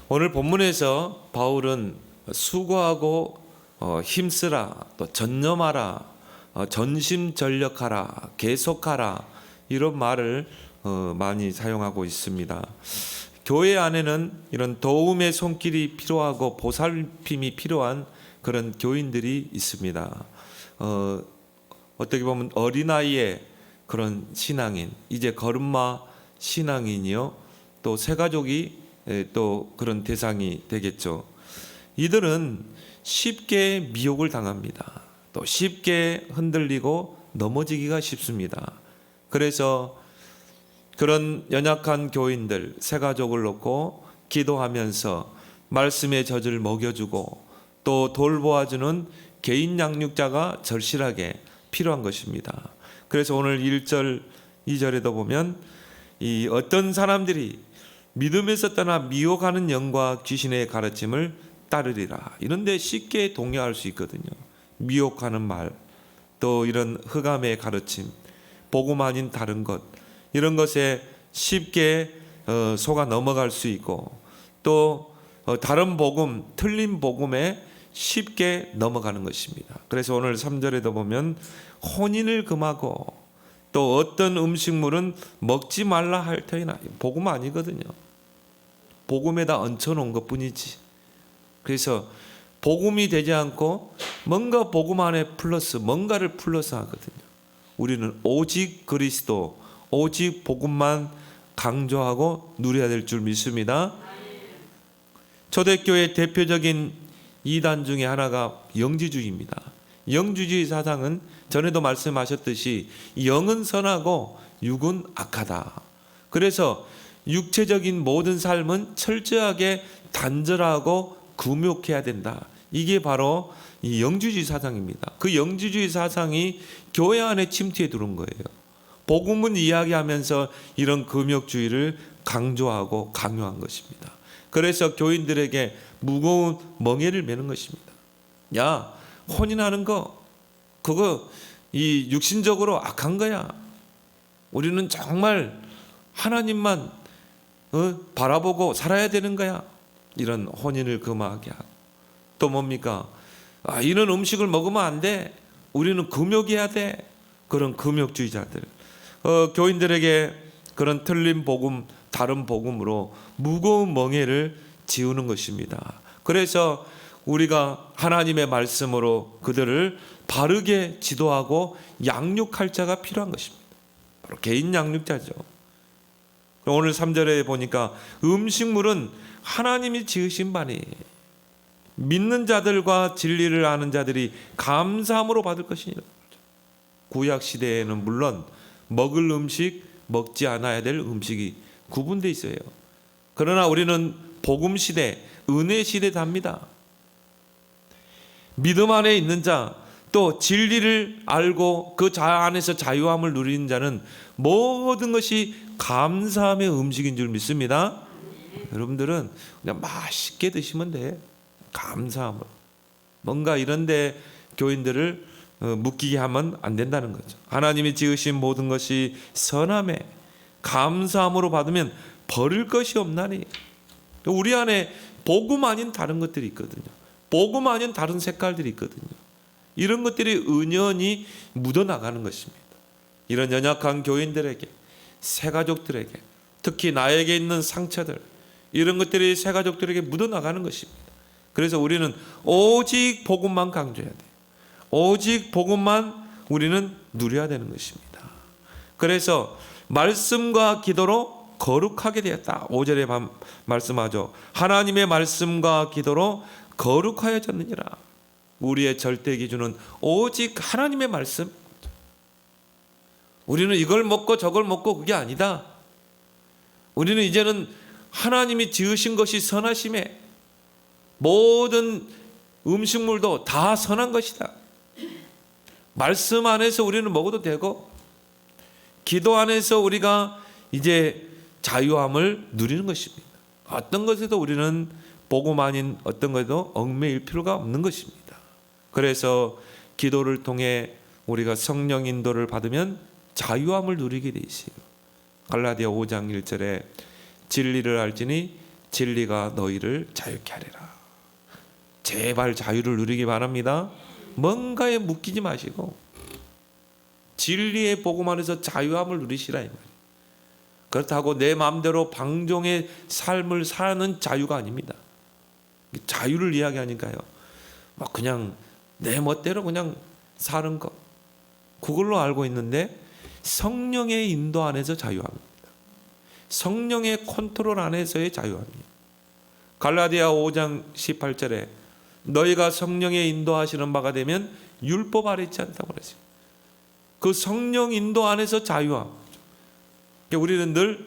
오늘 본문에서 바울은 수고하고 힘쓰라, 또 전념하라, 전심전력하라, 계속하라 이런 말을 많이 사용하고 있습니다. 교회 안에는 이런 도움의 손길이 필요하고 보살핌이 필요한 그런 교인들이 있습니다. 어떻게 보면 어린아이의 그런 신앙인, 이제 걸음마 신앙인이요, 또 새가족이 또 그런 대상이 되겠죠. 이들은 쉽게 미혹을 당합니다. 또 쉽게 흔들리고 넘어지기가 쉽습니다. 그래서 그런 연약한 교인들, 새가족을 놓고 기도하면서 말씀의 젖을 먹여주고 또 돌보아주는 개인 양육자가 절실하게 필요한 것입니다. 그래서 오늘 1절, 2절에도 보면 이 어떤 사람들이 믿음에서 떠나 미혹하는 영과 귀신의 가르침을 따르리라. 이런데 쉽게 동요할 수 있거든요. 미혹하는 말, 또 이런 흑암의 가르침, 복음 아닌 다른 것, 이런 것에 쉽게 속아 넘어갈 수 있고, 또 다른 복음, 틀린 복음에 쉽게 넘어가는 것입니다. 그래서 오늘 3절에도 보면 혼인을 금하고 또 어떤 음식물은 먹지 말라 할 터이나, 복음 아니거든요. 복음에다 얹혀놓은 것뿐이지. 그래서 복음이 되지 않고 뭔가 복음 안에 플러스, 뭔가를 플러스 하거든요. 우리는 오직 그리스도, 오직 복음만 강조하고 누려야 될 줄 믿습니다. 초대교회 대표적인 이단 중에 하나가 영지주의입니다. 영지주의 사상은 전에도 말씀하셨듯이 영은 선하고 육은 악하다. 그래서 육체적인 모든 삶은 철저하게 단절하고 금욕해야 된다. 이게 바로 이 영지주의 사상입니다. 그 영지주의 사상이 교회 안에 침투해 들어온 거예요. 복음은 이야기하면서 이런 금욕주의를 강조하고 강요한 것입니다. 그래서 교인들에게 무거운 멍에를 매는 것입니다. 야, 혼인하는 거 그거 이 육신적으로 악한 거야. 우리는 정말 하나님만 바라보고 살아야 되는 거야. 이런 혼인을 금하게 하고, 또 뭡니까? 이런 음식을 먹으면 안 돼. 우리는 금욕해야 돼. 그런 금욕주의자들, 교인들에게 그런 틀린 복음, 다른 복음으로 무거운 멍에를 지우는 것입니다. 그래서 우리가 하나님의 말씀으로 그들을 바르게 지도하고 양육할 자가 필요한 것입니다. 바로 개인 양육자죠. 오늘 3절에 보니까 음식물은 하나님이 지으신 바니 믿는 자들과 진리를 아는 자들이 감사함으로 받을 것이니라. 구약 시대에는 물론 먹을 음식, 먹지 않아야 될 음식이 구분되어 있어요. 그러나 우리는 복음 시대, 은혜 시대답니다. 믿음 안에 있는 자, 또 진리를 알고 그 자 안에서 자유함을 누리는 자는 모든 것이 감사함의 음식인 줄 믿습니다. 여러분들은 그냥 맛있게 드시면 돼. 감사함으로. 뭔가 이런데 교인들을 묶이게 하면 안 된다는 거죠. 하나님이 지으신 모든 것이 선함에 감사함으로 받으면 버릴 것이 없나니. 우리 안에 복음 아닌 다른 것들이 있거든요. 복음 아닌 다른 색깔들이 있거든요. 이런 것들이 은연히 묻어나가는 것입니다. 이런 연약한 교인들에게, 새가족들에게, 특히 나에게 있는 상처들, 이런 것들이 새가족들에게 묻어나가는 것입니다. 그래서 우리는 오직 복음만 강조해야 돼요. 오직 복음만 우리는 누려야 되는 것입니다. 그래서 말씀과 기도로 거룩하게 되었다. 5절에 말씀하죠. 하나님의 말씀과 기도로 거룩하여졌느니라. 우리의 절대 기준은 오직 하나님의 말씀. 우리는 이걸 먹고 저걸 먹고 그게 아니다. 우리는 이제는 하나님이 지으신 것이 선하심에 모든 음식물도 다 선한 것이다. 말씀 안에서 우리는 먹어도 되고, 기도 안에서 우리가 이제 자유함을 누리는 것입니다. 어떤 것에도 우리는 복음 아닌 어떤 것에도 얽매일 필요가 없는 것입니다. 그래서 기도를 통해 우리가 성령 인도를 받으면 자유함을 누리게 돼 있어요. 갈라디아 5장 1절에 진리를 알지니 진리가 너희를 자유케 하리라. 제발 자유를 누리기 바랍니다. 뭔가에 묶이지 마시고 진리의 복음 안에서 자유함을 누리시라 이 말이에요. 그렇다고 내 마음대로 방종의 삶을 사는 자유가 아닙니다. 자유를 이야기하니까요, 막 그냥 내 멋대로 그냥 사는 것, 그걸로 알고 있는데 성령의 인도 안에서 자유합니다. 성령의 컨트롤 안에서의 자유함이에요. 갈라디아 5장 18절에 너희가 성령의 인도하시는 바가 되면 율법 아래 있지 않다고 그랬어요. 그 성령 인도 안에서 자유함. 우리는 늘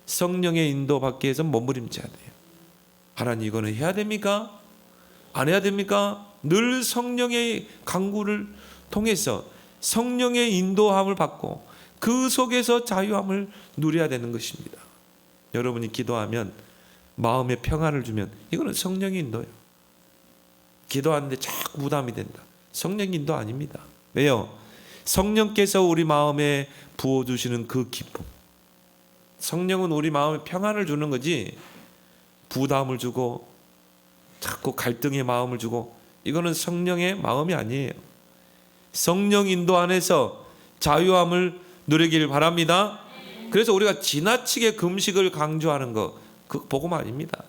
성령의 인도 받기 위해서 몸부림쳐야 돼요. 하나님 이거는 해야 됩니까? 안 해야 됩니까? 늘 성령의 강구를 통해서 성령의 인도함을 받고 그 속에서 자유함을 누려야 되는 것입니다. 여러분이 기도하면 마음에 평안을 주면 이거는 성령의 인도예요. 기도하는데 자꾸 부담이 된다. 성령 인도 아닙니다. 왜요? 성령께서 우리 마음에 부어주시는 그 기쁨, 성령은 우리 마음에 평안을 주는 거지 부담을 주고 자꾸 갈등의 마음을 주고 이거는 성령의 마음이 아니에요. 성령 인도 안에서 자유함을 누리길 바랍니다. 그래서 우리가 지나치게 금식을 강조하는 거 그 복음 아닙니다.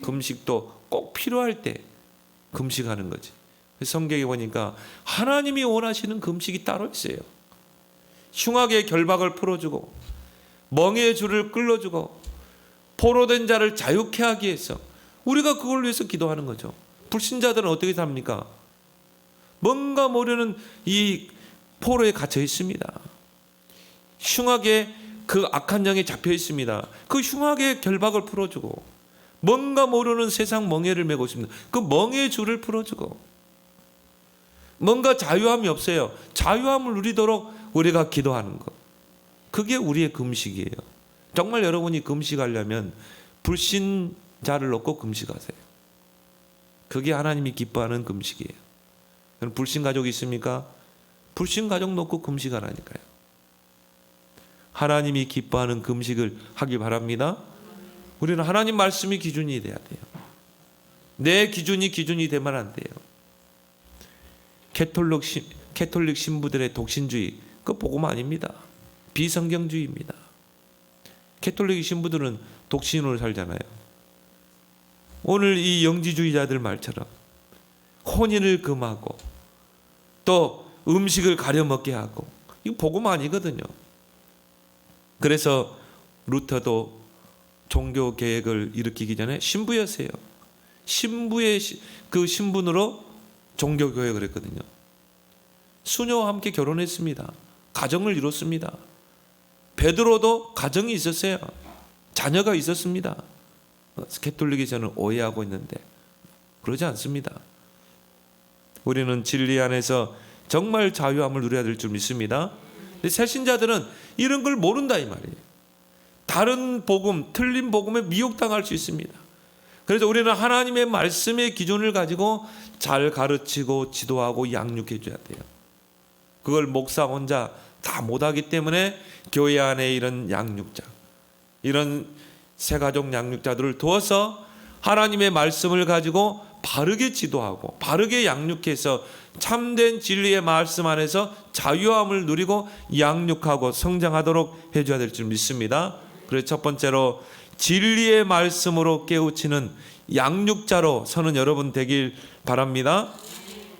금식도 꼭 필요할 때 금식하는 거지. 성경에 보니까 하나님이 원하시는 금식이 따로 있어요. 흉악의 결박을 풀어주고 멍에의 줄을 끌어주고 포로된 자를 자유케 하기 위해서 우리가 그걸 위해서 기도하는 거죠. 불신자들은 어떻게 삽니까? 뭔가 모르는 이 포로에 갇혀 있습니다. 흉악의 그 악한 영에 잡혀 있습니다. 그 흉악의 결박을 풀어주고 뭔가 모르는 세상 멍에를 메고 있습니다. 그 멍에의 줄을 풀어주고 뭔가 자유함이 없어요. 자유함을 누리도록 우리가 기도하는 것, 그게 우리의 금식이에요. 정말 여러분이 금식하려면 불신자를 놓고 금식하세요. 그게 하나님이 기뻐하는 금식이에요. 불신 가족이 있습니까? 불신 가족 놓고 금식하라니까요. 하나님이 기뻐하는 금식을 하기 바랍니다. 우리는 하나님 말씀이 기준이 돼야 돼요. 내 기준이 되면 안 돼요. 캐톨릭 신부들의 독신주의, 그거 복음 아닙니다. 비성경주의입니다. 캐톨릭 신부들은 독신으로 살잖아요. 오늘 이 영지주의자들 말처럼 혼인을 금하고 또 음식을 가려 먹게 하고, 이거 복음 아니거든요. 그래서 루터도 종교 개혁을 일으키기 전에 신부였어요. 신부의 그 신분으로 종교 개혁을 했거든요. 수녀와 함께 결혼했습니다. 가정을 이뤘습니다. 베드로도 가정이 있었어요. 자녀가 있었습니다. 캐톨릭에서는 오해하고 있는데 그러지 않습니다. 우리는 진리 안에서 정말 자유함을 누려야 될 줄 믿습니다. 근데 새신자들은 이런 걸 모른다 이 말이에요. 다른 복음, 틀린 복음에 미혹당할 수 있습니다. 그래서 우리는 하나님의 말씀의 기준을 가지고 잘 가르치고 지도하고 양육해 줘야 돼요. 그걸 목사 혼자 다 못하기 때문에 교회 안에 이런 양육자, 이런 새가족 양육자들을 두어서 하나님의 말씀을 가지고 바르게 지도하고 바르게 양육해서 참된 진리의 말씀 안에서 자유함을 누리고 양육하고 성장하도록 해줘야 될 줄 믿습니다. 그래서 첫 번째로 진리의 말씀으로 깨우치는 양육자로 서는 여러분 되길 바랍니다.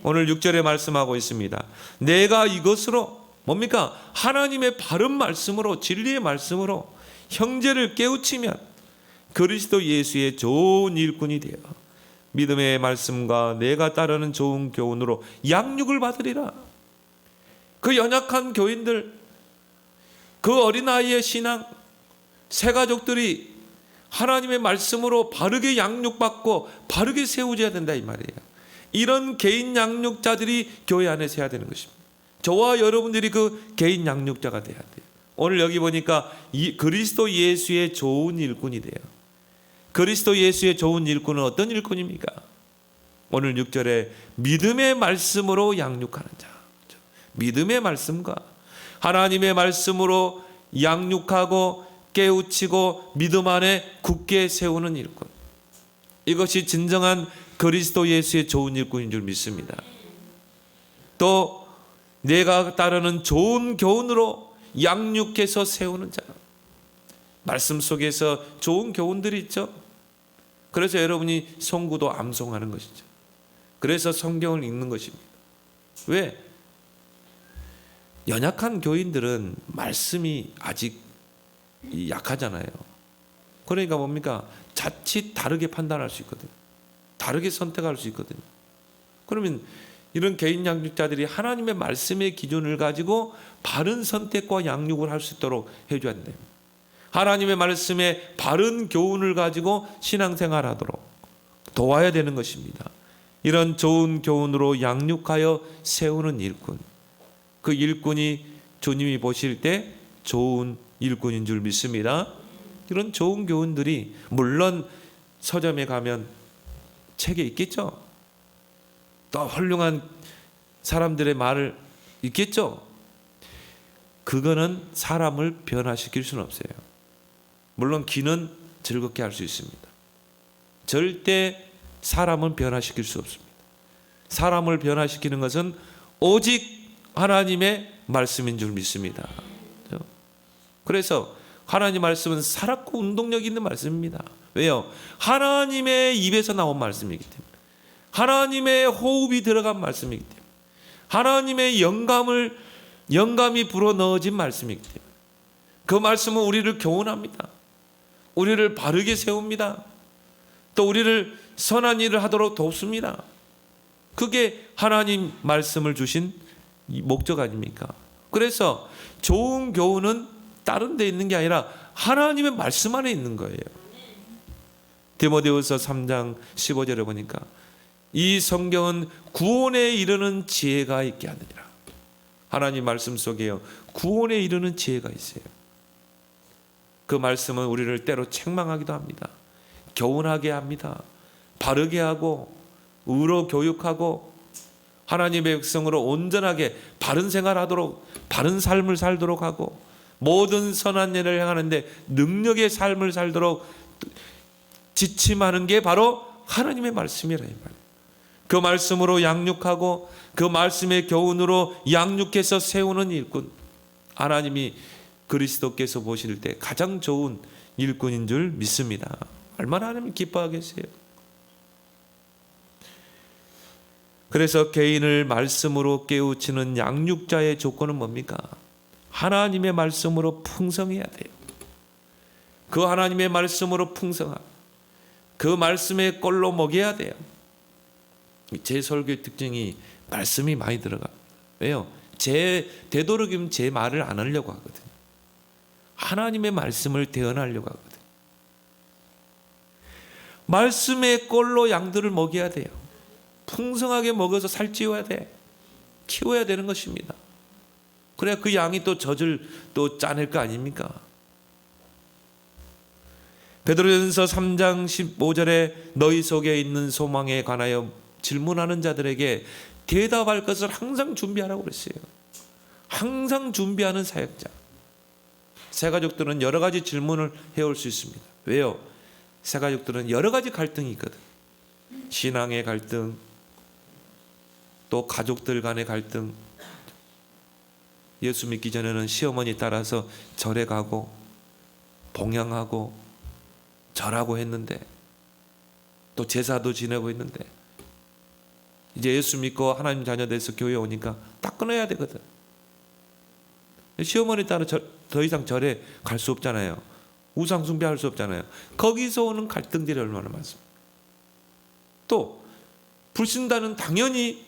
오늘 6절에 말씀하고 있습니다. 내가 이것으로 뭡니까? 하나님의 바른 말씀으로, 진리의 말씀으로 형제를 깨우치면 그리스도 예수의 좋은 일꾼이 되어 믿음의 말씀과 내가 따르는 좋은 교훈으로 양육을 받으리라. 그 연약한 교인들, 그 어린아이의 신앙, 새가족들이 하나님의 말씀으로 바르게 양육받고 바르게 세워져야 된다 이 말이에요. 이런 개인 양육자들이 교회 안에서 해야 되는 것입니다. 저와 여러분들이 그 개인 양육자가 돼야 돼요. 오늘 여기 보니까 그리스도 예수의 좋은 일꾼이 돼요. 그리스도 예수의 좋은 일꾼은 어떤 일꾼입니까? 오늘 6절에 믿음의 말씀으로 양육하는 자. 믿음의 말씀과 하나님의 말씀으로 양육하고 깨우치고 믿음 안에 굳게 세우는 일꾼. 이것이 진정한 그리스도 예수의 좋은 일꾼인 줄 믿습니다. 또 내가 따르는 좋은 교훈으로 양육해서 세우는 자. 말씀 속에서 좋은 교훈들이 있죠. 그래서 여러분이 송구도 암송하는 것이죠. 그래서 성경을 읽는 것입니다. 왜? 연약한 교인들은 말씀이 아직 약하잖아요. 그러니까 뭡니까? 자칫 다르게 판단할 수 있거든요. 다르게 선택할 수 있거든요. 그러면 이런 개인 양육자들이 하나님의 말씀의 기준을 가지고 바른 선택과 양육을 할 수 있도록 해줘야 된다. 하나님의 말씀에 바른 교훈을 가지고 신앙생활하도록 도와야 되는 것입니다. 이런 좋은 교훈으로 양육하여 세우는 일꾼. 그 일꾼이 주님이 보실 때 좋은 일꾼인 줄 믿습니다. 이런 좋은 교훈들이 물론 서점에 가면 책에 있겠죠. 또 훌륭한 사람들의 말을 있겠죠. 그거는 사람을 변화시킬 수는 없어요. 물론 귀는 즐겁게 할 수 있습니다. 절대 사람은 변화시킬 수 없습니다. 사람을 변화시키는 것은 오직 하나님의 말씀인 줄 믿습니다. 그래서 하나님 말씀은 살았고 운동력 있는 말씀입니다. 왜요? 하나님의 입에서 나온 말씀이기 때문에, 하나님의 호흡이 들어간 말씀이기 때문에, 하나님의 영감이 불어넣어진 말씀이기 때문에 그 말씀은 우리를 교훈합니다. 우리를 바르게 세웁니다. 또 우리를 선한 일을 하도록 돕습니다. 그게 하나님 말씀을 주신 목적 아닙니까? 그래서 좋은 교훈은 다른 데 있는 게 아니라 하나님의 말씀 안에 있는 거예요. 디모데후서 3장 15절에 보니까 이 성경은 구원에 이르는 지혜가 있게 하느니라. 하나님 말씀 속에요, 구원에 이르는 지혜가 있어요. 그 말씀은 우리를 때로 책망하기도 합니다. 교훈하게 합니다. 바르게 하고 의로 교육하고 하나님의 백성으로 온전하게 바른 생활하도록, 바른 삶을 살도록 하고 모든 선한 일을 행하는데 능력의 삶을 살도록 지침하는 게 바로 하나님의 말씀이라 이 말이에요. 그 말씀으로 양육하고 그 말씀의 교훈으로 양육해서 세우는 일꾼, 하나님이 그리스도께서 보실 때 가장 좋은 일꾼인 줄 믿습니다. 얼마나 하나님 기뻐하겠어요. 그래서 개인을 말씀으로 깨우치는 양육자의 조건은 뭡니까? 하나님의 말씀으로 풍성해야 돼요. 그 하나님의 말씀으로 풍성하고 그 말씀의 꼴로 먹여야 돼요. 제 설교의 특징이 말씀이 많이 들어갑니다. 왜요? 되도록이면 제 말을 안 하려고 하거든요. 하나님의 말씀을 대언하려고 하거든요. 말씀의 꼴로 양들을 먹여야 돼요. 풍성하게 먹어서 살찌워야 돼. 키워야 되는 것입니다. 그래야 그 양이 또 젖을 또 짜낼 거 아닙니까? 베드로전서 3장 15절에 너희 속에 있는 소망에 관하여 질문하는 자들에게 대답할 것을 항상 준비하라고 그랬어요. 항상 준비하는 사역자. 새가족들은 여러 가지 질문을 해올 수 있습니다. 왜요? 새가족들은 여러 가지 갈등이 있거든. 신앙의 갈등, 또 가족들 간의 갈등. 예수 믿기 전에는 시어머니 따라서 절에 가고 봉양하고 절하고 했는데, 또 제사도 지내고 있는데 이제 예수 믿고 하나님 자녀 돼서 교회 오니까 딱 끊어야 되거든. 시어머니 따라 더 이상 절에 갈 수 없잖아요. 우상 숭배할 수 없잖아요. 거기서 오는 갈등들이 얼마나 많습니까? 또 불신자는 당연히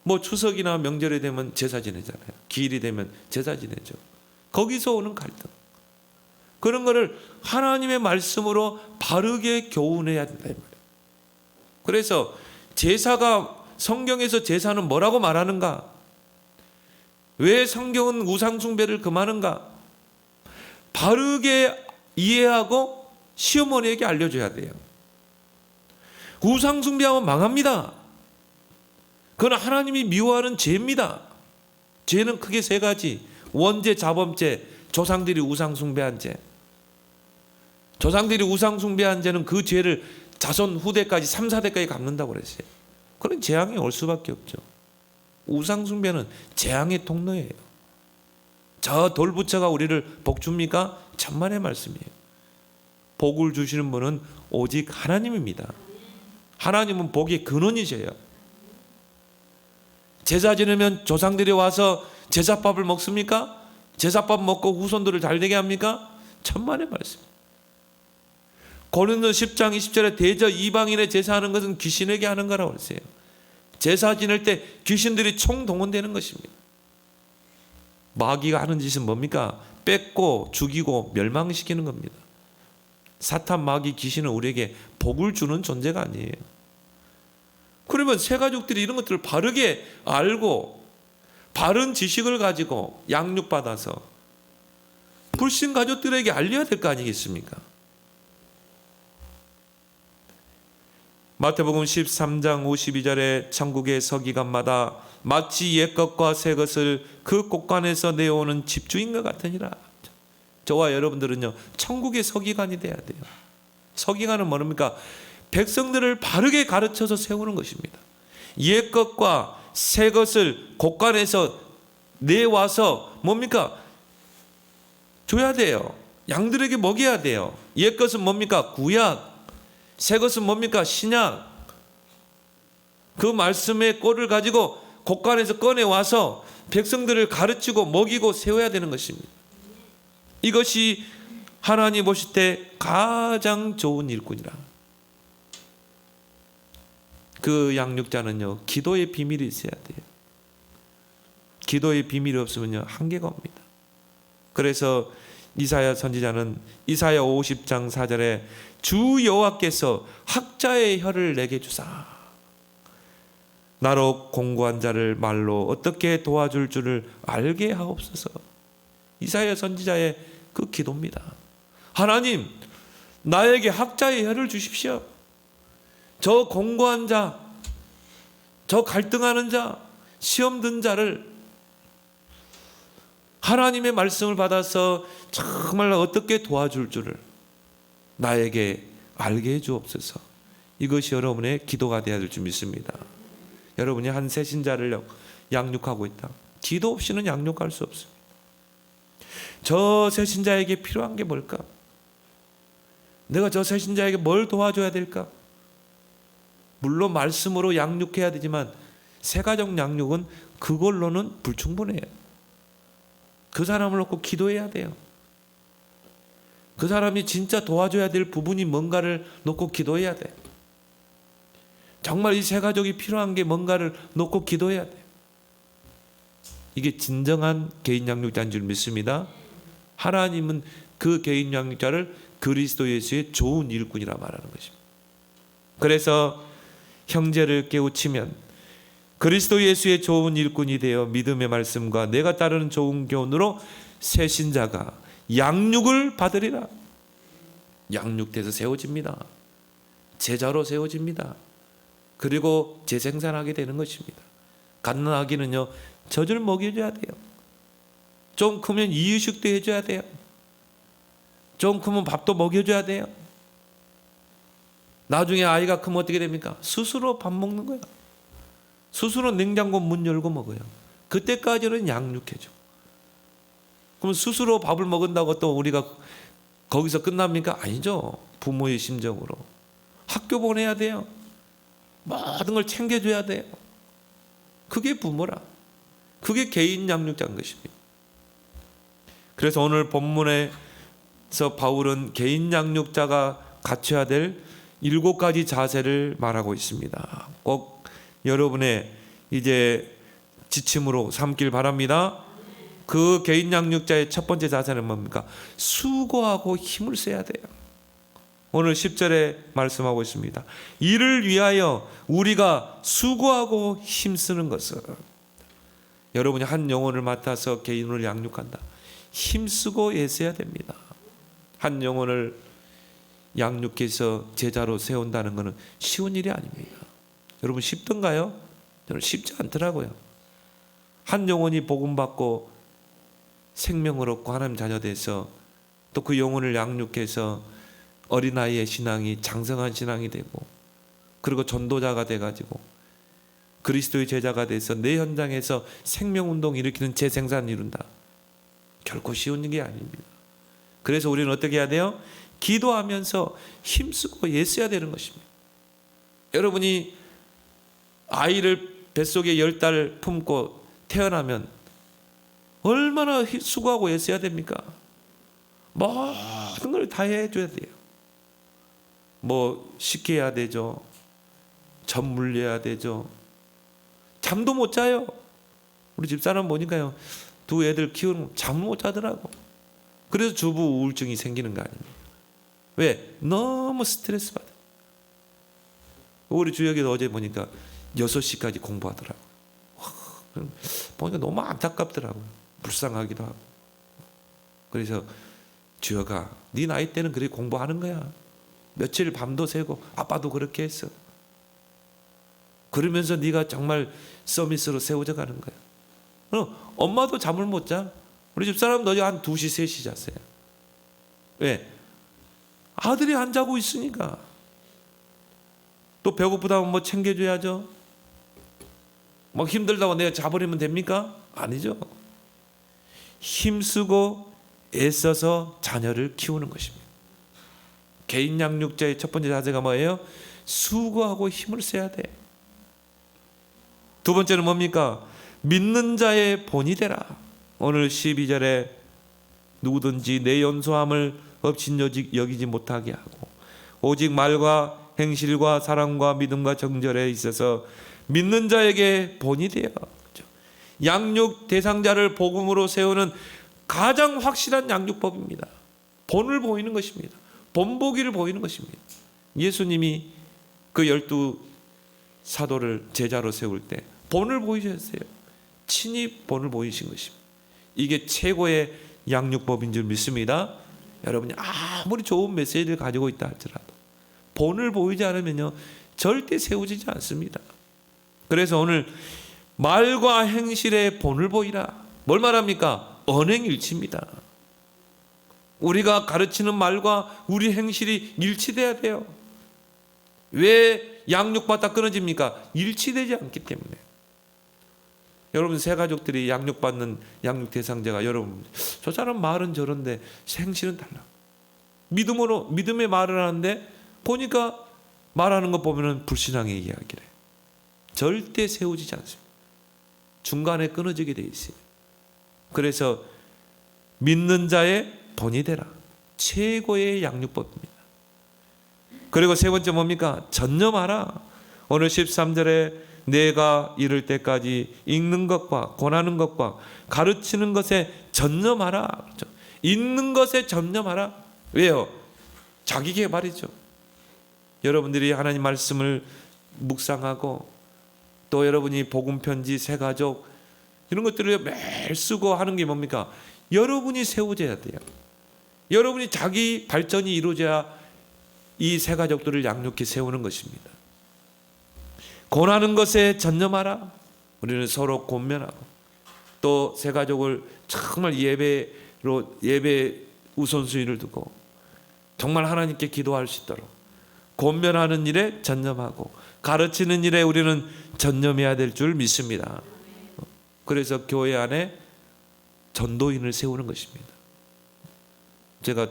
뭐 추석이나 명절이 되면 제사 지내잖아요. 기일이 되면 제사 지내죠. 거기서 오는 갈등, 그런 거를 하나님의 말씀으로 바르게 교훈해야 된다 이 말이에요. 그래서 제사가, 성경에서 제사는 뭐라고 말하는가? 왜 성경은 우상 숭배를 금하는가? 바르게 이해하고 시어머니에게 알려줘야 돼요. 우상 숭배하면 망합니다. 그건 하나님이 미워하는 죄입니다. 죄는 크게 세 가지: 원죄, 자범죄, 조상들이 우상 숭배한 죄. 조상들이 우상 숭배한 죄는 그 죄를 자손 후대까지 3, 4대까지 갚는다고 그랬어요. 그런 재앙이 올 수밖에 없죠. 우상 숭배는 재앙의 통로예요. 저 돌부처가 우리를 복 줍니까? 천만의 말씀이에요. 복을 주시는 분은 오직 하나님입니다. 하나님은 복의 근원이셔요. 제사 지내면 조상들이 와서 제사밥을 먹습니까? 제사밥 먹고 후손들을 잘되게 합니까? 천만의 말씀. 고린도서 10장 20절에 대저 이방인의 제사하는 것은 귀신에게 하는 거라고 그랬어요. 제사 지낼 때 귀신들이 총동원되는 것입니다. 마귀가 하는 짓은 뭡니까? 뺏고 죽이고 멸망시키는 겁니다. 사탄, 마귀, 귀신은 우리에게 복을 주는 존재가 아니에요. 그러면 새 가족들이 이런 것들을 바르게 알고 바른 지식을 가지고 양육받아서 불신 가족들에게 알려야 될 거 아니겠습니까? 마태복음 13장 52절에 천국의 서기관마다 마치 옛것과 새것을 그 곳간에서 내어오는 집주인과 같으니라. 저와 여러분들은요, 천국의 서기관이 돼야 돼요. 서기관은 뭡니까? 백성들을 바르게 가르쳐서 세우는 것입니다. 옛것과 새것을 곳간에서 내와서 뭡니까? 줘야 돼요. 양들에게 먹여야 돼요. 옛것은 뭡니까? 구약. 새것은 뭡니까? 신약. 그 말씀의 꼴을 가지고 곳간에서 꺼내와서 백성들을 가르치고 먹이고 세워야 되는 것입니다. 이것이 하나님 보실 때 가장 좋은 일꾼이라. 그 양육자는요, 기도의 비밀이 있어야 돼요. 기도의 비밀이 없으면요, 한계가 옵니다. 그래서 이사야 선지자는 이사야 50장 4절에 주 여호와께서 학자의 혀를 내게 주사 나로 공고한 자를 말로 어떻게 도와줄 줄을 알게 하옵소서. 이사야 선지자의 그 기도입니다. 하나님, 나에게 학자의 혀를 주십시오. 저 공고한 자, 저 갈등하는 자, 시험 든 자를 하나님의 말씀을 받아서 정말 어떻게 도와줄 줄을 나에게 알게 해 주옵소서. 이것이 여러분의 기도가 되어야 될 줄 믿습니다. 여러분이 한 새신자를 양육하고 있다. 기도 없이는 양육할 수 없습니다. 저 새신자에게 필요한 게 뭘까? 내가 저 새신자에게 뭘 도와줘야 될까? 물론 말씀으로 양육해야 되지만 새가족 양육은 그걸로는 불충분해요. 그 사람을 놓고 기도해야 돼요. 그 사람이 진짜 도와줘야 될 부분이 뭔가를 놓고 기도해야 돼요. 정말 이 새가족이 필요한 게 뭔가를 놓고 기도해야 돼요. 이게 진정한 개인 양육자인 줄 믿습니다. 하나님은 그 개인 양육자를 그리스도 예수의 좋은 일꾼이라 말하는 것입니다. 그래서 형제를 깨우치면 그리스도 예수의 좋은 일꾼이 되어 믿음의 말씀과 내가 따르는 좋은 교훈으로 새 신자가 양육을 받으리라. 양육돼서 세워집니다. 제자로 세워집니다. 그리고 재생산하게 되는 것입니다. 갓난아기는요, 젖을 먹여줘야 돼요. 좀 크면 이유식도 해줘야 돼요. 좀 크면 밥도 먹여줘야 돼요. 나중에 아이가 크면 어떻게 됩니까? 스스로 밥 먹는 거야. 스스로 냉장고 문 열고 먹어요. 그때까지는 양육해줘. 그럼 스스로 밥을 먹은다고 또 우리가 거기서 끝납니까? 아니죠. 부모의 심정으로. 학교 보내야 돼요. 모든 걸 챙겨줘야 돼요. 그게 부모라. 그게 개인 양육자인 것입니다. 그래서 오늘 본문에서 바울은 개인 양육자가 갖춰야 될 7가지 자세를 말하고 있습니다. 꼭 여러분의 이제 지침으로 삼길 바랍니다. 그 개인 양육자의 첫 번째 자세는 뭡니까? 수고하고 힘을 써야 돼요. 오늘 10절에 말씀하고 있습니다. 이를 위하여 우리가 수고하고 힘쓰는 것은, 여러분이 한 영혼을 맡아서 개인을 양육한다. 힘쓰고 애써야 됩니다. 한 영혼을 양육해서 제자로 세운다는 것은 쉬운 일이 아닙니다. 여러분 쉽던가요? 저는 쉽지 않더라고요. 한 영혼이 복음받고 생명을 얻고 하나님 자녀 돼서 또 그 영혼을 양육해서 어린아이의 신앙이 장성한 신앙이 되고, 그리고 전도자가 돼가지고 그리스도의 제자가 돼서 내 현장에서 생명운동 일으키는 재생산을 이룬다. 결코 쉬운 게 아닙니다. 그래서 우리는 어떻게 해야 돼요? 기도하면서 힘쓰고 애써야 되는 것입니다. 여러분이 아이를 뱃속에 10달 품고 태어나면 얼마나 수고하고 애써야 됩니까? 모든 걸 다 해줘야 돼요. 뭐 식혀야 되죠. 젖 물려야 되죠. 잠도 못 자요. 우리 집사람 보니까요, 두 애들 키우는 잠 못 자더라고. 그래서 주부 우울증이 생기는 거 아닙니까? 왜? 너무 스트레스 받아. 우리 주역이도 어제 보니까 6시까지 공부하더라고. 보니까 너무 안타깝더라고요. 불쌍하기도 하고. 그래서 주여가 네 나이 때는 그렇게 공부하는 거야. 며칠 밤도 새고 아빠도 그렇게 했어. 그러면서 네가 정말 서밋으로 세워져 가는 거야. 엄마도 잠을 못 자. 우리 집사람도 어제 한 2시 3시 잤어요. 왜? 아들이 안 자고 있으니까. 또 배고프다면 뭐 챙겨줘야죠. 뭐 힘들다고 내가 자버리면 됩니까? 아니죠. 힘쓰고 애써서 자녀를 키우는 것입니다. 개인 양육자의 첫 번째 자세가 뭐예요? 수고하고 힘을 써야 돼. 두 번째는 뭡니까? 믿는 자의 본이 되라. 오늘 12절에 누구든지 내 연소함을 업신여기지 못하게 하고 오직 말과 행실과 사랑과 믿음과 정절에 있어서 믿는 자에게 본이 되어. 양육 대상자를 복음으로 세우는 가장 확실한 양육법입니다. 본을 보이는 것입니다. 본보기를 보이는 것입니다. 예수님이 그 12 사도를 제자로 세울 때 본을 보이셨어요. 친히 본을 보이신 것입니다. 이게 최고의 양육법인 줄 믿습니다. 여러분이 아무리 좋은 메시지를 가지고 있다 할지라도 본을 보이지 않으면요 절대 세워지지 않습니다. 그래서 오늘 말과 행실의 본을 보이라. 뭘 말합니까? 언행일치입니다. 우리가 가르치는 말과 우리 행실이 일치돼야 돼요. 왜 양육받다 끊어집니까? 일치되지 않기 때문에. 여러분 새 가족들이 양육받는 양육 대상자가 여러분 저 사람 말은 저런데 행실은 달라. 믿음의 말을 하는데 보니까 말하는 거 보면은 불신앙의 이야기래. 절대 세워지지 않습니다. 중간에 끊어지게 돼 있어요. 그래서 믿는 자의 본이 되라. 최고의 양육법입니다. 그리고 세 번째 뭡니까? 전념하라. 오늘 13절에 내가 이를 때까지 읽는 것과 권하는 것과 가르치는 것에 전념하라. 그렇죠? 읽는 것에 전념하라. 왜요? 자기 개발이죠. 여러분들이 하나님 말씀을 묵상하고 또 여러분이 복음 편지 새가족 이런 것들을 매일 쓰고 하는 게 뭡니까? 여러분이 세워져야 돼요. 여러분이 자기 발전이 이루어져야 이 새가족들을 양육해 세우는 것입니다. 권하는 것에 전념하라. 우리는 서로 권면하고 또 새가족을 정말 예배 우선순위를 두고 정말 하나님께 기도할 수 있도록 권면하는 일에 전념하고 가르치는 일에 우리는 전념해야 될 줄 믿습니다. 그래서 교회 안에 전도인을 세우는 것입니다. 제가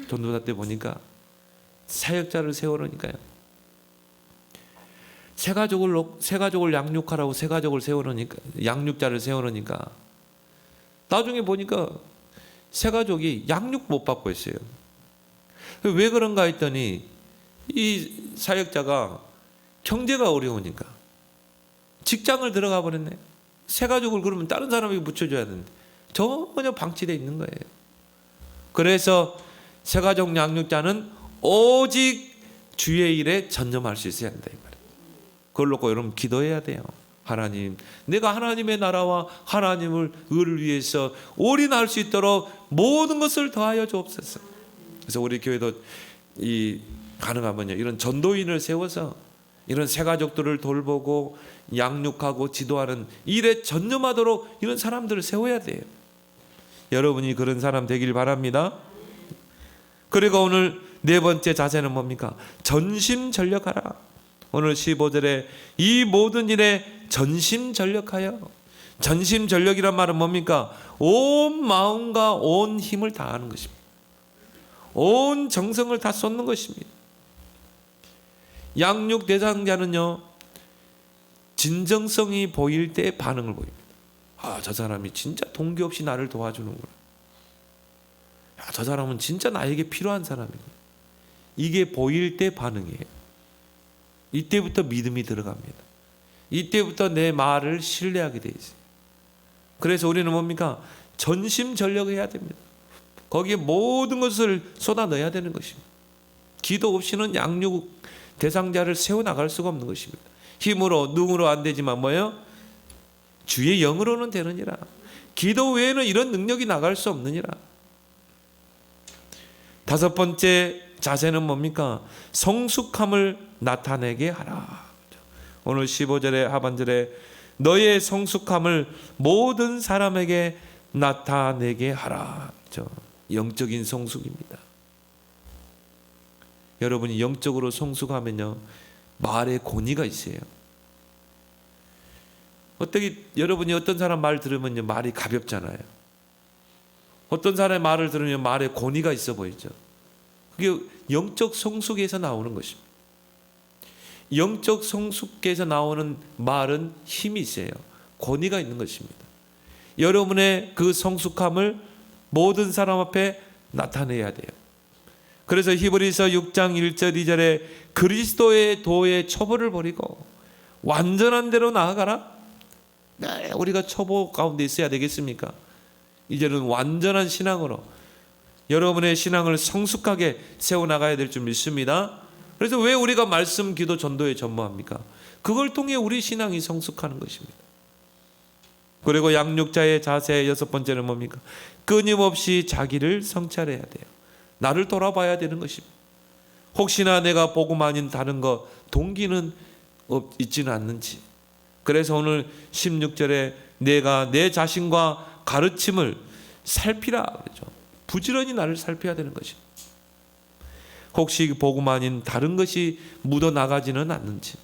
전도사 때 보니까 사역자를 세우니까요. 새가족을 양육하라고 새가족을 세우니까 양육자를 세우니까 나중에 보니까 새가족이 양육 못 받고 있어요. 왜 그런가 했더니 이 사역자가 경제가 어려우니까 직장을 들어가 버렸네. 새가족을 그러면 다른 사람에게 붙여줘야 되는데 전혀 방치되어 있는 거예요. 그래서 새가족 양육자는 오직 주의 일에 전념할 수 있어야 한다. 그걸 놓고 여러분 기도해야 돼요. 하나님, 내가 하나님의 나라와 하나님을 의를 위해서 올인할 수 있도록 모든 것을 더하여 주옵소서. 그래서 우리 교회도 가능하면요 이런 전도인을 세워서 이런 새가족들을 돌보고 양육하고 지도하는 일에 전념하도록 이런 사람들을 세워야 돼요. 여러분이 그런 사람 되길 바랍니다. 그리고 오늘 네 번째 자세는 뭡니까? 전심전력하라. 오늘 15절에 이 모든 일에 전심전력하여. 전심전력이란 말은 뭡니까? 온 마음과 온 힘을 다하는 것입니다. 온 정성을 다 쏟는 것입니다. 양육 대상자는요, 진정성이 보일 때 반응을 보입니다. 아, 저 사람이 진짜 동기 없이 나를 도와주는구나. 야, 저 사람은 진짜 나에게 필요한 사람이구나. 이게 보일 때 반응이에요. 이때부터 믿음이 들어갑니다. 이때부터 내 말을 신뢰하게 돼 있어요. 그래서 우리는 뭡니까? 전심전력해야 됩니다. 거기에 모든 것을 쏟아 넣어야 되는 것입니다. 기도 없이는 양육 대상자를 세워나갈 수가 없는 것입니다. 힘으로 능으로 안 되지만 뭐예요? 주의 영으로는 되느니라. 기도 외에는 이런 능력이 나갈 수 없느니라. 다섯 번째 자세는 뭡니까? 성숙함을 나타내게 하라. 오늘 15절의 하반절에 너의 성숙함을 모든 사람에게 나타내게 하라. 영적인 성숙입니다. 여러분이 영적으로 성숙하면요, 말에 권위가 있어요. 여러분이 어떤 사람 말 들으면요, 말이 가볍잖아요. 어떤 사람의 말을 들으면 말에 권위가 있어 보이죠. 그게 영적 성숙에서 나오는 것입니다. 영적 성숙에서 나오는 말은 힘이 있어요. 권위가 있는 것입니다. 여러분의 그 성숙함을 모든 사람 앞에 나타내야 돼요. 그래서 히브리서 6장 1절 2절에 그리스도의 도의 초보를 버리고 완전한 대로 나아가라. 네, 우리가 초보 가운데 있어야 되겠습니까? 이제는 완전한 신앙으로 여러분의 신앙을 성숙하게 세워나가야 될 줄 믿습니다. 그래서 왜 우리가 말씀, 기도, 전도에 전무합니까? 그걸 통해 우리 신앙이 성숙하는 것입니다. 그리고 양육자의 자세 여섯 번째는 뭡니까? 끊임없이 자기를 성찰해야 돼요. 나를 돌아봐야 되는 것입니다. 혹시나 내가 복음 아닌 다른 것 동기는 있지는 않는지. 그래서 오늘 16절에 내가 내 자신과 가르침을 살피라 그러죠. 부지런히 나를 살펴야 되는 것입니다. 혹시 복음 아닌 다른 것이 묻어나가지는 않는지,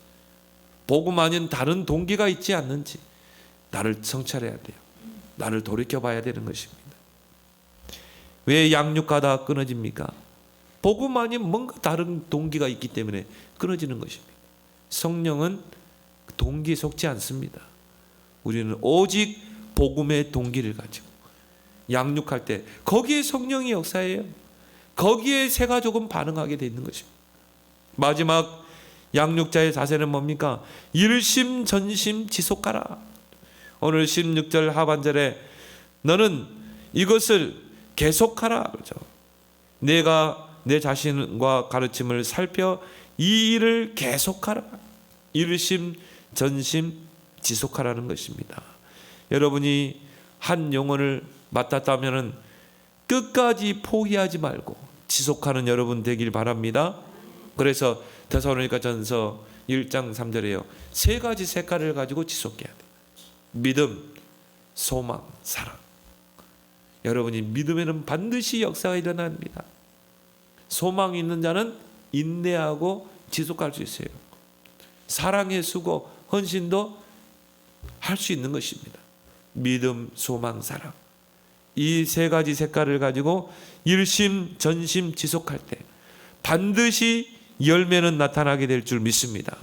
복음 아닌 다른 동기가 있지 않는지 나를 성찰해야 돼요. 나를 돌이켜봐야 되는 것입니다. 왜 양육하다 끊어집니까? 복음 아닌 뭔가 다른 동기가 있기 때문에 끊어지는 것입니다. 성령은 동기에 속지 않습니다. 우리는 오직 복음의 동기를 가지고 양육할 때 거기에 성령이 역사해요. 거기에 새 가족은 반응하게 돼 있는 것입니다. 마지막 양육자의 자세는 뭡니까? 일심 전심 지속하라. 오늘 16절 하반절에 너는 이것을 계속하라 그러죠. 내가 내 자신과 가르침을 살펴 이 일을 계속하라. 일심 전심 지속하라는 것입니다. 여러분이 한 영혼을 맡았다면 끝까지 포기하지 말고 지속하는 여러분 되길 바랍니다. 그래서 데살로니가전서 1장 3절에요. 세 가지 색깔을 가지고 지속해야 돼요. 믿음, 소망, 사랑. 여러분이 믿음에는 반드시 역사가 일어납니다. 소망이 있는 자는 인내하고 지속할 수 있어요. 사랑의 수고, 헌신도 할 수 있는 것입니다. 믿음, 소망, 사랑. 이 세 가지 색깔을 가지고 일심, 전심 지속할 때 반드시 열매는 나타나게 될 줄 믿습니다.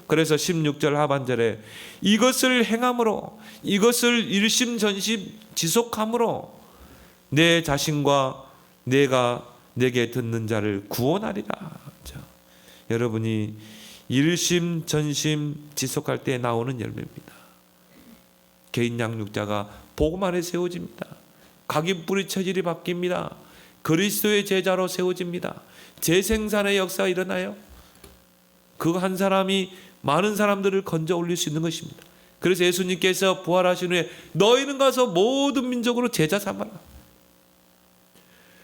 그래서 16절 하반절에 이것을 행함으로, 이것을 일심, 전심 지속함으로 내 자신과 내가 내게 듣는 자를 구원하리라. 여러분이 일심, 전심 지속할 때 나오는 열매입니다. 개인 양육자가 복음 안에 세워집니다. 각인뿌리 체질이 바뀝니다. 그리스도의 제자로 세워집니다. 재생산의 역사가 일어나요. 그 한 사람이 많은 사람들을 건져 올릴 수 있는 것입니다. 그래서 예수님께서 부활하신 후에 너희는 가서 모든 민족으로 제자 삼아라.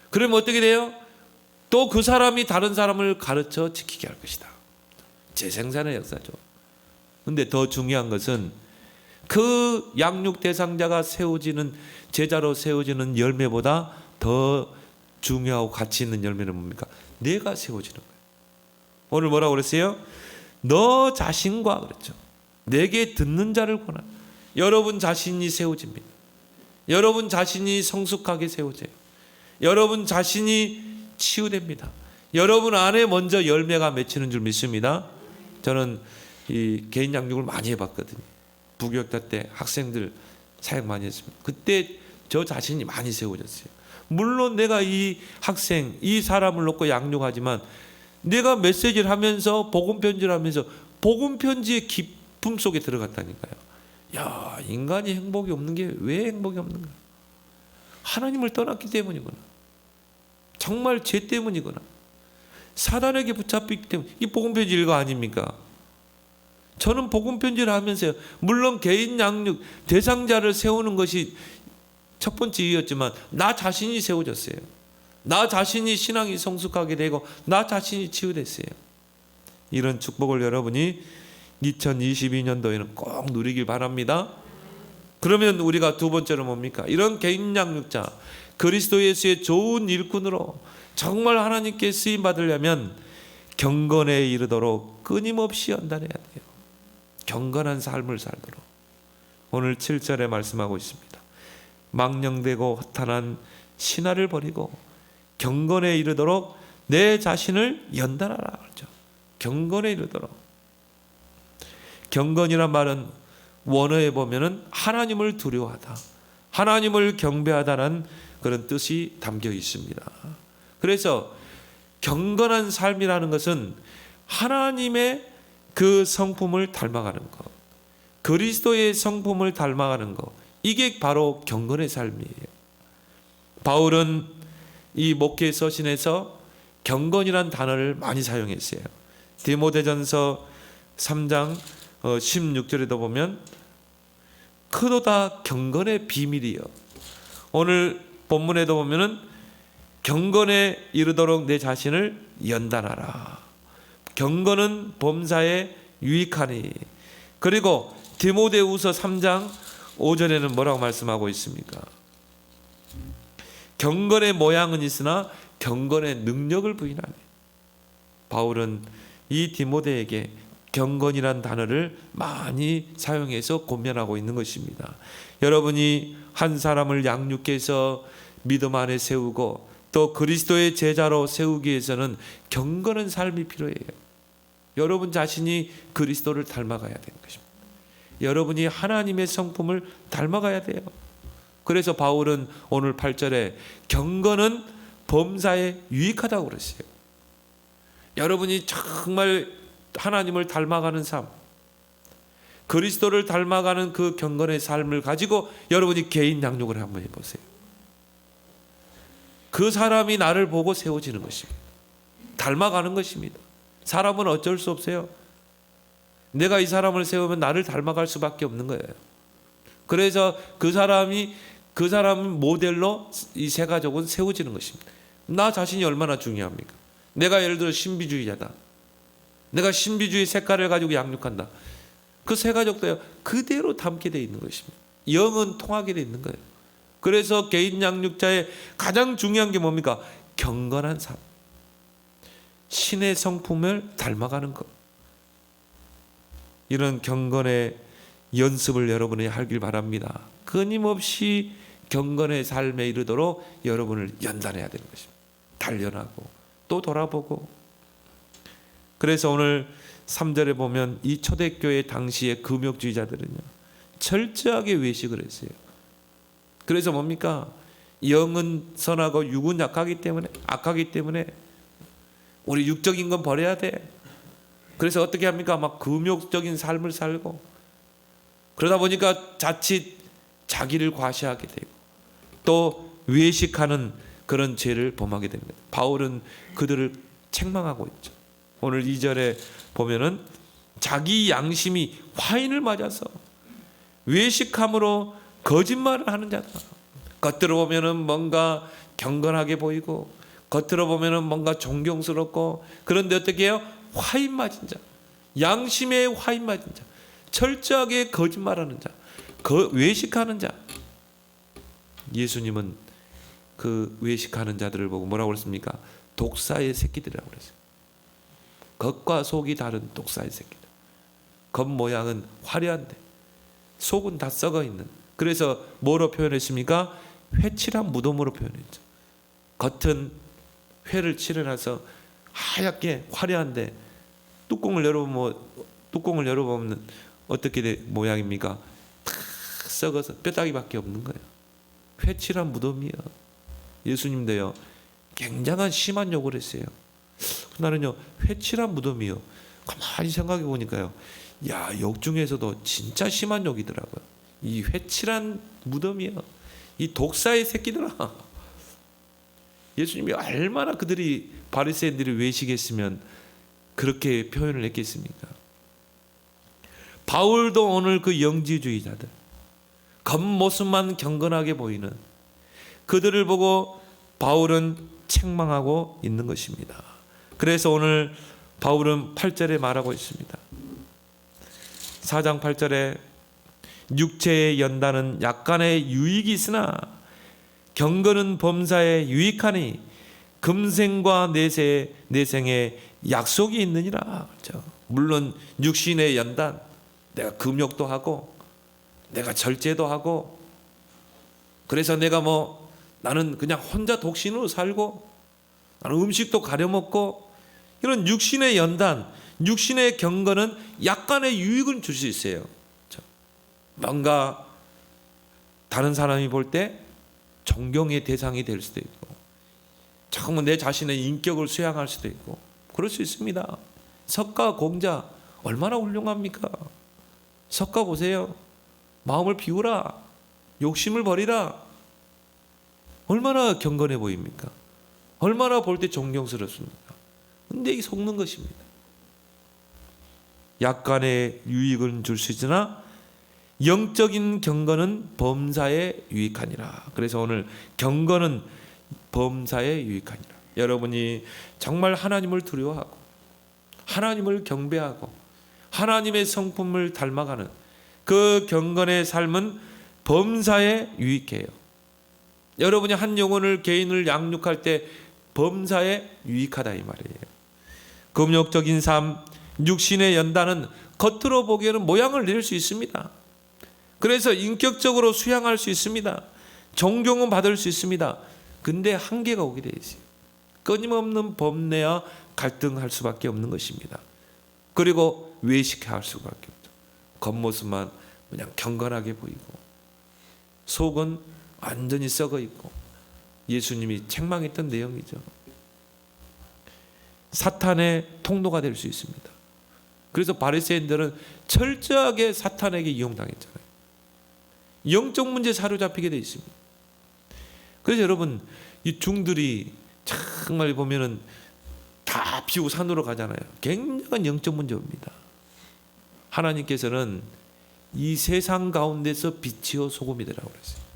그러면 어떻게 돼요? 또 그 사람이 다른 사람을 가르쳐 지키게 할 것이다. 재생산의 역사죠. 그런데 더 중요한 것은 그 양육 대상자가 세워지는, 제자로 세워지는 열매보다 더 중요하고 가치 있는 열매는 뭡니까? 내가 세워지는 거예요. 오늘 뭐라고 그랬어요? 너 자신과 그랬죠. 내게 듣는 자를 권하라. 여러분 자신이 세워집니다. 여러분 자신이 성숙하게 세워져요. 여러분 자신이 치유됩니다. 여러분 안에 먼저 열매가 맺히는 줄 믿습니다. 저는 이 개인 양육을 많이 해봤거든요. 부교육자 때 학생들 사역 많이 했습니다. 그때 저 자신이 많이 세워졌어요. 물론 내가 이 학생, 이 사람을 놓고 양육하지만 내가 메시지를 하면서 복음 편지를 하면서 복음 편지의 기쁨 속에 들어갔다니까요. 야, 인간이 행복이 없는 게 왜 행복이 없는가? 하나님을 떠났기 때문이구나. 정말 죄 때문이구나. 사단에게 붙잡히기 때문에. 이 복음 편지 일거 아닙니까? 저는 복음 편지를 하면서요. 물론 개인 양육 대상자를 세우는 것이 첫 번째 이유였지만 나 자신이 세워졌어요. 나 자신이 신앙이 성숙하게 되고 나 자신이 치유됐어요. 이런 축복을 여러분이 2022년도에는 꼭 누리길 바랍니다. 그러면 우리가 두 번째로 뭡니까? 이런 개인 양육자 그리스도 예수의 좋은 일꾼으로 정말 하나님께 쓰임 받으려면 경건에 이르도록 끊임없이 연단해야 돼요. 경건한 삶을 살도록. 오늘 7절에 말씀하고 있습니다. 망령되고 허탄한 신화를 버리고 경건에 이르도록 내 자신을 연단하라. 그렇죠? 경건에 이르도록. 경건이란 말은 원어에 보면은 하나님을 두려워하다, 하나님을 경배하다는 그런 뜻이 담겨 있습니다. 그래서 경건한 삶이라는 것은 하나님의 그 성품을 닮아가는 것, 그리스도의 성품을 닮아가는 것, 이게 바로 경건의 삶이에요. 바울은 이 목회 서신에서 경건이란 단어를 많이 사용했어요. 디모데전서 3장 16절에도 보면 크도다 경건의 비밀이요. 오늘 본문에도 보면은 경건에 이르도록 내 자신을 연단하라. 경건은 범사에 유익하니. 그리고 디모데후서 3장 5절에는 뭐라고 말씀하고 있습니까? 경건의 모양은 있으나 경건의 능력을 부인하네. 바울은 이 디모데에게 경건이란 단어를 많이 사용해서 권면하고 있는 것입니다. 여러분이 한 사람을 양육해서 믿음 안에 세우고 또 그리스도의 제자로 세우기 위해서는 경건한 삶이 필요해요. 여러분 자신이 그리스도를 닮아가야 되는 것입니다. 여러분이 하나님의 성품을 닮아가야 돼요. 그래서 바울은 오늘 8절에 경건은 범사에 유익하다고 그랬어요. 여러분이 정말 하나님을 닮아가는 삶, 그리스도를 닮아가는 그 경건의 삶을 가지고 여러분이 개인 양육을 한번 해보세요. 그 사람이 나를 보고 세워지는 것입니다. 닮아가는 것입니다. 사람은 어쩔 수 없어요. 내가 이 사람을 세우면 나를 닮아갈 수밖에 없는 거예요. 그래서 그 사람 모델로 이 세 가족은 세워지는 것입니다. 나 자신이 얼마나 중요합니까? 내가 예를 들어 신비주의자다. 내가 신비주의 색깔을 가지고 양육한다. 그 세 가족도 그대로 담게 되어 있는 것입니다. 영은 통하게 되어 있는 거예요. 그래서 개인 양육자의 가장 중요한 게 뭡니까? 경건한 삶. 신의 성품을 닮아가는 것. 이런 경건의 연습을 여러분이 하길 바랍니다. 끊임없이 경건의 삶에 이르도록 여러분을 연단해야 되는 것입니다. 단련하고 또 돌아보고. 그래서 오늘 3절에 보면 이 초대교회 당시의 금욕주의자들은요 철저하게 외식을 했어요. 그래서 뭡니까? 영은 선하고 육은 악하기 때문에 우리 육적인 건 버려야 돼. 그래서 어떻게 합니까? 막 금욕적인 삶을 살고 그러다 보니까 자칫 자기를 과시하게 되고 또 외식하는 그런 죄를 범하게 됩니다. 바울은 그들을 책망하고 있죠. 오늘 2절에 보면은 자기 양심이 화인을 맞아서 외식함으로 거짓말을 하는 자다. 겉으로 보면은 뭔가 경건하게 보이고 겉으로 보면은 뭔가 존경스럽고 그런데 어떻게 해요? 화인 맞은 자, 양심에 화인 맞은 자, 철저하게 거짓말하는 자, 외식하는 자. 예수님은 그 외식하는 자들을 보고 뭐라고 그랬습니까? 독사의 새끼들이라고 그랬어요. 겉과 속이 다른 독사의 새끼들. 겉 모양은 화려한데 속은 다 썩어 있는. 그래서 뭐로 표현했습니까? 회칠한 무덤으로 표현했죠. 겉은 회를 칠해놔서 하얗게 화려한데 뚜껑을 열어보면 어떻게 모양입니까? 다 썩어서 뼈다귀밖에 없는 거예요. 회칠한 무덤이요. 예수님도요, 굉장한 심한 욕을 했어요. 나는요, 회칠한 무덤이요. 가만히 생각해 보니까요, 야, 욕 중에서도 진짜 심한 욕이더라고요. 이 회칠한 무덤이요. 이 독사의 새끼들아. 예수님이 얼마나 그들이 바리새인들이 외식했으면 그렇게 표현을 했겠습니까? 바울도 오늘 그 영지주의자들, 겉모습만 경건하게 보이는 그들을 보고 바울은 책망하고 있는 것입니다. 그래서 오늘 바울은 8절에 말하고 있습니다. 4장 8절에 육체의 연단은 약간의 유익이 있으나 경건은 범사에 유익하니 금생과 내생에 약속이 있느니라. 그렇죠? 물론 육신의 연단, 내가 금욕도 하고 내가 절제도 하고 그래서 내가 나는 그냥 혼자 독신으로 살고 나는 음식도 가려 먹고 이런 육신의 연단, 육신의 경건은 약간의 유익을 줄 수 있어요. 그렇죠? 뭔가 다른 사람이 볼 때 존경의 대상이 될 수도 있고 잠깐만 내 자신의 인격을 수양할 수도 있고 그럴 수 있습니다. 석가 공자 얼마나 훌륭합니까? 석가 보세요. 마음을 비우라. 욕심을 버리라. 얼마나 경건해 보입니까? 얼마나 볼 때 존경스럽습니까? 근데 이 속는 것입니다. 약간의 유익은 줄 수 있으나 영적인 경건은 범사에 유익하니라. 그래서 오늘 경건은 범사에 유익하니라. 여러분이 정말 하나님을 두려워하고 하나님을 경배하고 하나님의 성품을 닮아가는 그 경건의 삶은 범사에 유익해요. 여러분이 한 영혼을 개인을 양육할 때 범사에 유익하다 이 말이에요. 금욕적인 삶, 육신의 연단은 겉으로 보기에는 모양을 낼 수 있습니다. 그래서 인격적으로 수양할 수 있습니다. 존경은 받을 수 있습니다. 근데 한계가 오게 되어 있어요. 끊임없는 범내와 갈등할 수밖에 없는 것입니다. 그리고 외식할 수밖에 없죠. 겉모습만 그냥 경건하게 보이고 속은 완전히 썩어 있고 예수님이 책망했던 내용이죠. 사탄의 통로가 될 수 있습니다. 그래서 바리새인들은 철저하게 사탄에게 이용당했잖아요. 영적 문제에 사로잡히게 되어 있습니다. 그래서 여러분 이 중들이 정말 보면은 다 비우고 산으로 가잖아요. 굉장한 영적 문제입니다. 하나님께서는 이 세상 가운데서 빛이요 소금이라고 그랬어요.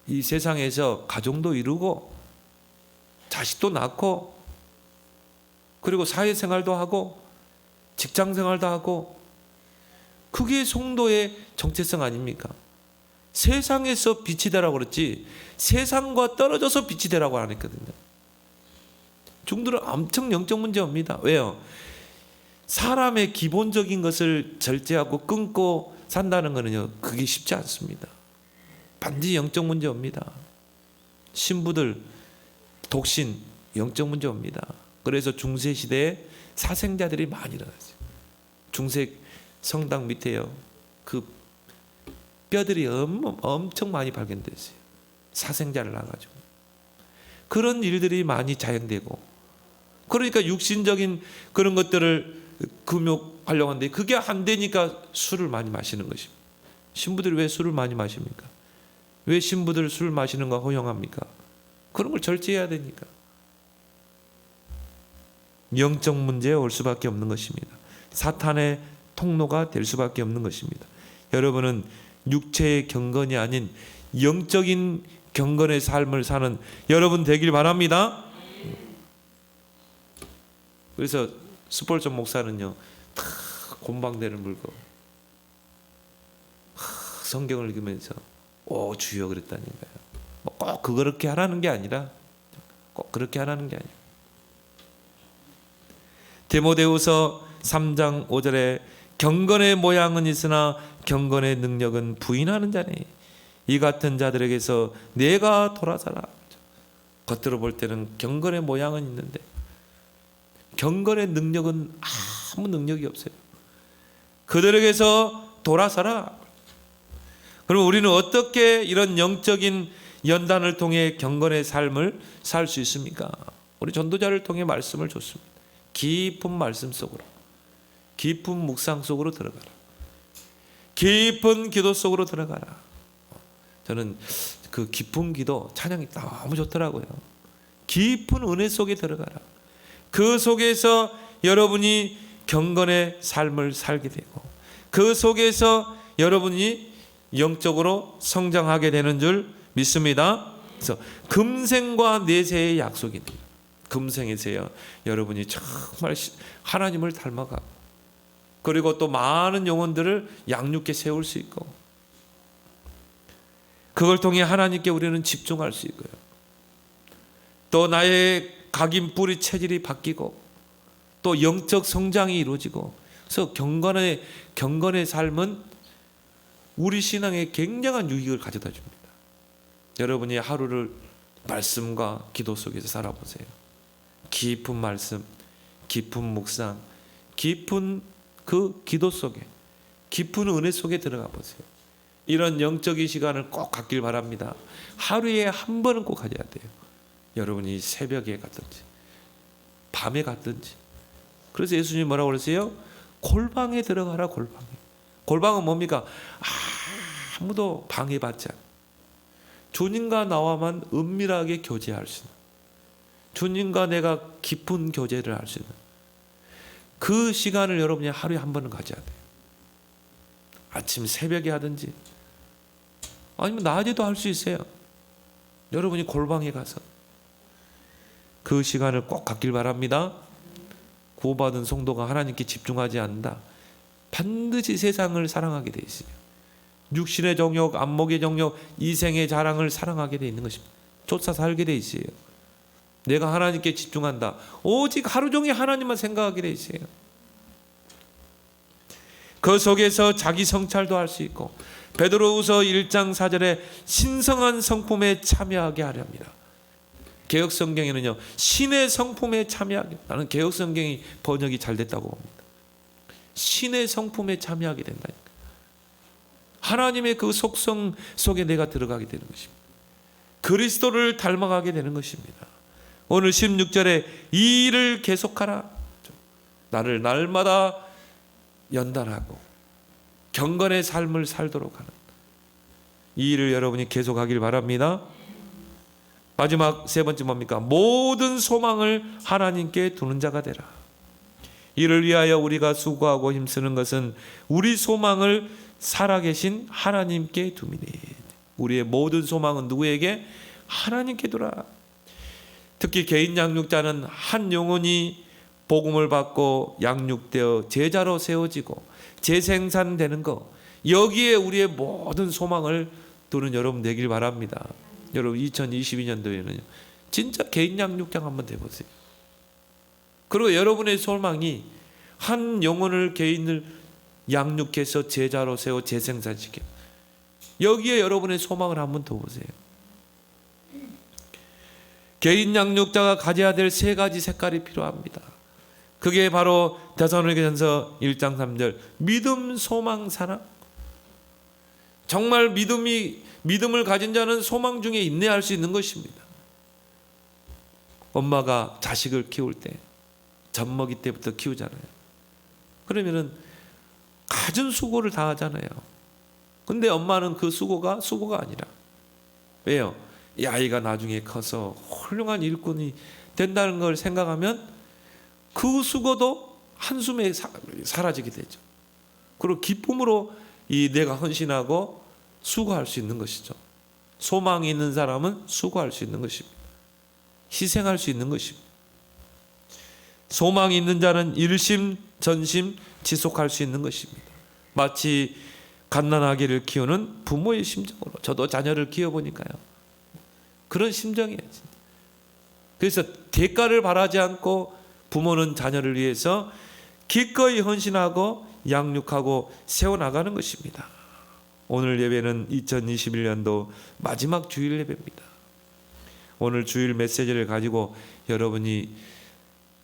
이 세상에서 가정도 이루고 자식도 낳고 그리고 사회생활도 하고 직장생활도 하고 그게 성도의 정체성 아닙니까? 세상에서 빛이 되라고 그랬지 세상과 떨어져서 빛이 되라고 안 했거든요. 중들은 엄청 영적 문제입니다. 왜요? 사람의 기본적인 것을 절제하고 끊고 산다는 것은요, 그게 쉽지 않습니다. 반드시 영적 문제입니다. 신부들, 독신, 영적 문제입니다. 그래서 중세시대에 사생자들이 많이 일어났어요. 중세 성당 밑에요. 그 뼈들이 엄청 많이 발견됐어요. 사생자를 낳아가지고. 그런 일들이 많이 자행되고 그러니까 육신적인 그런 것들을 금욕하려고 하는데 그게 안 되니까 술을 많이 마시는 것입니다. 신부들이 왜 술을 많이 마십니까? 왜 신부들 술 마시는 거 허용합니까? 그런 걸 절제해야 되니까. 영적 문제에 올 수밖에 없는 것입니다. 사탄의 통로가 될 수밖에 없는 것입니다. 여러분은 육체의 경건이 아닌 영적인 경건의 삶을 사는 여러분 되길 바랍니다. 그래서 스폴전 목사는요, 다 곰방대를 물고 성경을 읽으면서 오 주여 그랬다니까요. 꼭 그렇게 하라는 게 아니라 꼭 그렇게 하라는 게 아니에요. 디모데후서 3장 5절에 경건의 모양은 있으나 경건의 능력은 부인하는 자니 이 같은 자들에게서 내가 돌아서라. 겉으로 볼 때는 경건의 모양은 있는데 경건의 능력은 아무 능력이 없어요. 그들에게서 돌아서라. 그럼 우리는 어떻게 이런 영적인 연단을 통해 경건의 삶을 살 수 있습니까? 우리 전도자를 통해 말씀을 줬습니다. 깊은 말씀 속으로, 깊은 묵상 속으로 들어가라. 깊은 기도 속으로 들어가라. 저는 그 깊은 기도 찬양이 너무 좋더라고요. 깊은 은혜 속에 들어가라. 그 속에서 여러분이 경건의 삶을 살게 되고 그 속에서 여러분이 영적으로 성장하게 되는 줄 믿습니다. 그래서 금생과 내세의 약속입니다. 금생에서요 여러분이 정말 하나님을 닮아가 그리고 또 많은 영혼들을 양육해 세울 수 있고 그걸 통해 하나님께 우리는 집중할 수 있고요. 또 나의 각인 뿌리 체질이 바뀌고 또 영적 성장이 이루어지고 그래서 경건의 삶은 우리 신앙에 굉장한 유익을 가져다 줍니다. 여러분이 하루를 말씀과 기도 속에서 살아보세요. 깊은 말씀, 깊은 묵상, 깊은 그 기도 속에 깊은 은혜 속에 들어가 보세요. 이런 영적인 시간을 꼭 갖길 바랍니다. 하루에 한 번은 꼭 가져야 돼요. 여러분이 새벽에 갔든지 밤에 갔든지. 그래서 예수님이 뭐라고 그러세요? 골방에 들어가라. 골방에. 골방은 뭡니까? 아무도 방해받지 않아요. 주님과 나와만 은밀하게 교제할 수 있는, 주님과 내가 깊은 교제를 할 수 있는 그 시간을 여러분이 하루에 한 번은 가져야 돼요. 아침 새벽에 하든지 아니면 낮에도 할 수 있어요. 여러분이 골방에 가서 그 시간을 꼭 갖길 바랍니다. 구원받은 성도가 하나님께 집중하지 않는다. 반드시 세상을 사랑하게 돼 있어요. 육신의 정욕, 안목의 정욕, 이생의 자랑을 사랑하게 돼 있는 것입니다. 쫓아 살게 돼 있어요. 내가 하나님께 집중한다. 오직 하루 종일 하나님만 생각하게 돼 있어요. 그 속에서 자기 성찰도 할 수 있고 베드로후서 1장 4절에 신성한 성품에 참여하게 하려 합니다. 개역성경에는요 신의 성품에 참여하게, 나는 개역성경이 번역이 잘 됐다고 봅니다. 신의 성품에 참여하게 된다니까. 하나님의 그 속성 속에 내가 들어가게 되는 것입니다. 그리스도를 닮아가게 되는 것입니다. 오늘 16절에 이 일을 계속하라. 나를 날마다 연단하고 경건의 삶을 살도록 하는 이 일을 여러분이 계속하길 바랍니다. 마지막 세 번째 뭡니까? 모든 소망을 하나님께 두는 자가 되라. 이를 위하여 우리가 수고하고 힘쓰는 것은 우리 소망을 살아계신 하나님께 둠이니. 우리의 모든 소망은 누구에게? 하나님께 두라. 특히 개인 양육자는 한 영혼이 복음을 받고 양육되어 제자로 세워지고 재생산되는 것, 여기에 우리의 모든 소망을 두는 여러분 되길 바랍니다. 여러분 2022년도에는 진짜 개인 양육장 한번 돼보세요. 그리고 여러분의 소망이 한 영혼을 개인을 양육해서 제자로 세워 재생산시켜, 여기에 여러분의 소망을 한번 더 보세요. 개인 양육자가 가져야 될 세 가지 색깔이 필요합니다. 그게 바로 데살로니가전서 1장 3절 믿음, 소망, 사랑. 정말 믿음을 가진 자는 소망 중에 인내할 수 있는 것입니다. 엄마가 자식을 키울 때 젖먹이 때부터 키우잖아요. 그러면은 갖은 수고를 다 하잖아요. 근데 엄마는 그 수고가 아니라, 왜요? 이 아이가 나중에 커서 훌륭한 일꾼이 된다는 걸 생각하면 그 수고도 한숨에 사라지게 되죠. 그리고 기쁨으로 이 내가 헌신하고 수고할 수 있는 것이죠. 소망이 있는 사람은 수고할 수 있는 것입니다. 희생할 수 있는 것입니다. 소망이 있는 자는 일심 전심 지속할 수 있는 것입니다. 마치 갓난아기를 키우는 부모의 심정으로, 저도 자녀를 키워보니까요, 그런 심정이에요. 그래서 대가를 바라지 않고 부모는 자녀를 위해서 기꺼이 헌신하고 양육하고 세워나가는 것입니다. 오늘 예배는 2021년도 마지막 주일 예배입니다. 오늘 주일 메시지를 가지고 여러분이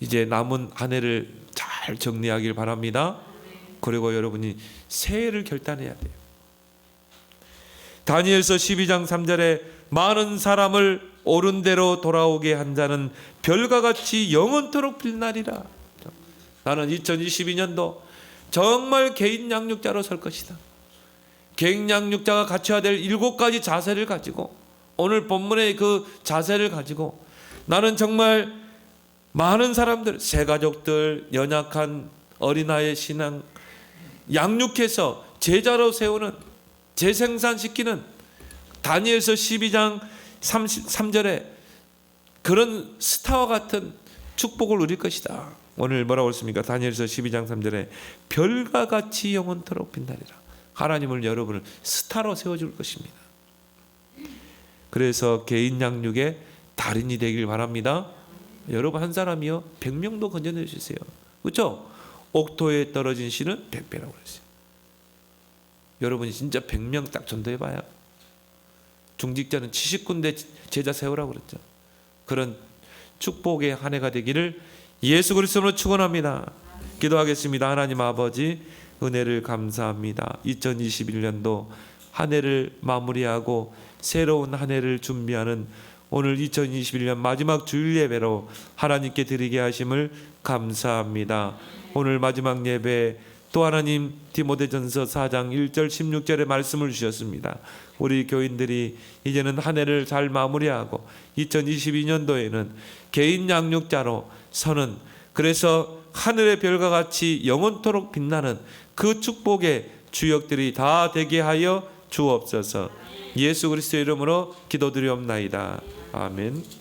이제 남은 한 해를 잘 정리하길 바랍니다. 그리고 여러분이 새해를 결단해야 돼요. 다니엘서 12장 3절에 많은 사람을 옳은 대로 돌아오게 한 자는 별과 같이 영원토록 빛나리라. 나는 2022년도 정말 개인 양육자로 설 것이다. 개인 양육자가 갖춰야 될 7가지 자세를 가지고, 오늘 본문의 그 자세를 가지고 나는 정말 많은 사람들, 새가족들, 연약한 어린아이의 신앙 양육해서 제자로 세우는, 재생산시키는 다니엘서 12장 3절에 그런 스타와 같은 축복을 누릴 것이다. 오늘 뭐라고 했습니까? 다니엘서 12장 3절에 별과 같이 영원토록 빛나리라. 하나님을 여러분을 스타로 세워줄 것입니다. 그래서 개인 양육의 달인이 되길 바랍니다. 여러분 한 사람이요 100명도 건져내 주세요. 그렇죠? 옥토에 떨어진 씨는 100배라고 그랬어요. 여러분이 진짜 100명 딱 전도해봐야. 중직자는 70군데 제자 세우라고 그랬죠. 그런 축복의 한 해가 되기를 예수 그리스도로 축원합니다. 기도하겠습니다. 하나님 아버지, 은혜를 감사합니다. 2021년도 한 해를 마무리하고 새로운 한 해를 준비하는 오늘 2021년 마지막 주일 예배로 하나님께 드리게 하심을 감사합니다. 오늘 마지막 예배 또 하나님 디모데전서 4장 1절 16절의 말씀을 주셨습니다. 우리 교인들이 이제는 한 해를 잘 마무리하고 2022년도에는 개인 양육자로 서는, 그래서 하늘의 별과 같이 영원토록 빛나는 그 축복의 주역들이 다 되게 하여 주옵소서. 예수 그리스도의 이름으로 기도드리옵나이다. 아멘.